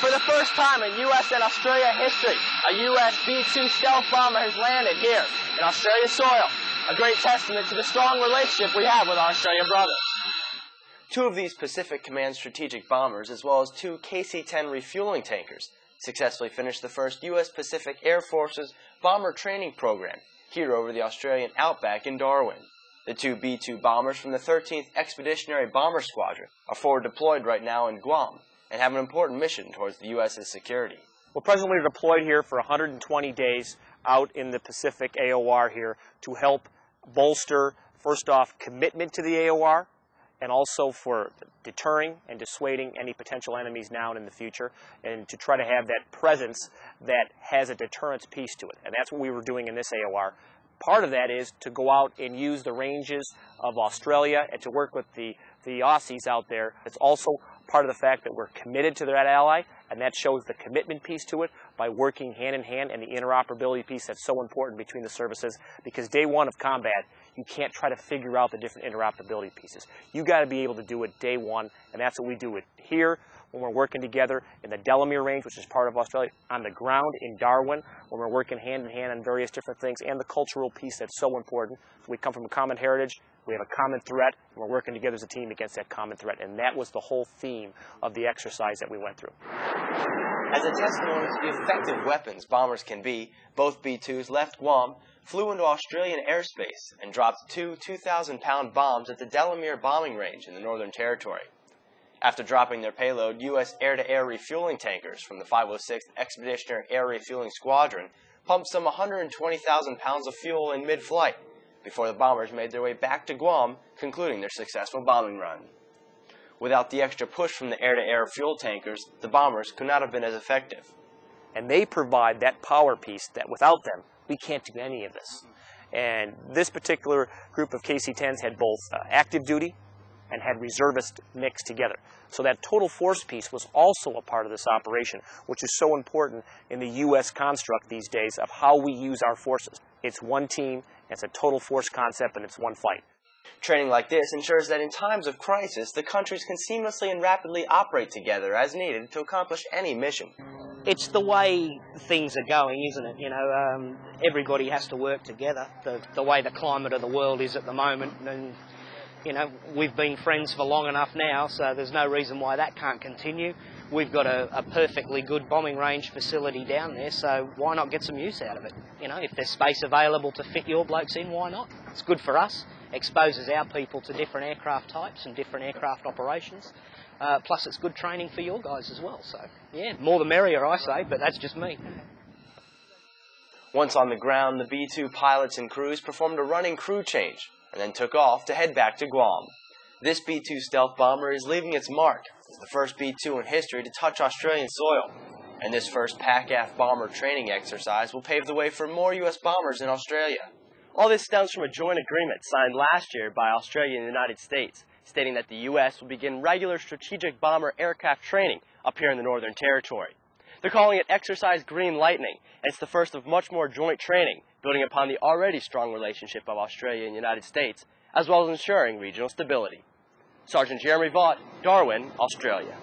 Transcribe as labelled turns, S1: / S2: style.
S1: For the first time in U.S. and Australia history, a U.S. B-2 stealth bomber has landed here in Australian soil. A great testament to the strong relationship we have with our Australian brothers.
S2: Two of these Pacific Command strategic bombers, as well as two KC-10 refueling tankers, successfully finished the first U.S. Pacific Air Force's bomber training program here over the Australian outback in Darwin. The two B-2 bombers from the 13th Expeditionary Bomber Squadron are forward deployed right now in Guam and have an important mission towards the U.S.'s security.
S3: We're presently deployed here for 120 days out in the Pacific AOR here to help bolster, first off, commitment to the AOR, and also for deterring and dissuading any potential enemies now and in the future, and to try to have that presence that has a deterrence piece to it. And that's what we were doing in this AOR. Part of that is to go out and use the ranges of Australia and to work with the Aussies out there. It's also part of the fact that we're committed to that ally, and that shows the commitment piece to it by working hand in hand, and the interoperability piece that's so important between the services, because day one of combat, you can't try to figure out the different interoperability pieces. You got to be able to do it day one, and that's what we do it here when we're working together in the Delamere range, which is part of Australia, on the ground in Darwin, when we're working hand in hand on various different things, and the cultural piece that's so important. So we come from a common heritage, we have a common threat, and we're working together as a team against that common threat, and that was the whole theme of the exercise that we went through.
S2: As a testimony to the effective weapons bombers can be, both B-2s left Guam, flew into Australian airspace, and dropped two 2,000-pound bombs at the Delamere bombing range in the Northern Territory. After dropping their payload, U.S. air-to-air refueling tankers from the 506th Expeditionary Air Refueling Squadron pumped some 120,000 pounds of fuel in mid-flight before the bombers made their way back to Guam, concluding their successful bombing run. Without the extra push from the air-to-air fuel tankers, the bombers could not have been as effective.
S3: And they provide that power piece that without them, we can't do any of this. And this particular group of KC-10s had both active duty and had reservist mixed together. So that total force piece was also a part of this operation, which is so important in the U.S. construct these days of how we use our forces. It's one team, it's a total force concept, and it's one fight.
S2: Training like this ensures that in times of crisis, the countries can seamlessly and rapidly operate together as needed to accomplish any mission.
S4: It's the way things are going, isn't it? You know, everybody has to work together. The way the climate of the world is at the moment, and you know, we've been friends for long enough now, so there's no reason why that can't continue. We've got a perfectly good bombing range facility down there, so why not get some use out of it? You know, if there's space available to fit your blokes in, why not? It's good for us, exposes our people to different aircraft types and different aircraft operations. Plus it's good training for your guys as well, so yeah, more the merrier I say, but that's just me.
S2: Once on the ground, the B-2 pilots and crews performed a running crew change and then took off to head back to Guam. This B-2 stealth bomber is leaving its mark as the first B-2 in history to touch Australian soil, and this first PACAF bomber training exercise will pave the way for more U.S. bombers in Australia. All this stems from a joint agreement signed last year by Australia and the United States, stating that the U.S. will begin regular strategic bomber aircraft training up here in the Northern Territory. They're calling it Exercise Green Lightning, and it's the first of much more joint training, building upon the already strong relationship of Australia and the United States, as well as ensuring regional stability. Sergeant Jeremy Vaught, Darwin, Australia.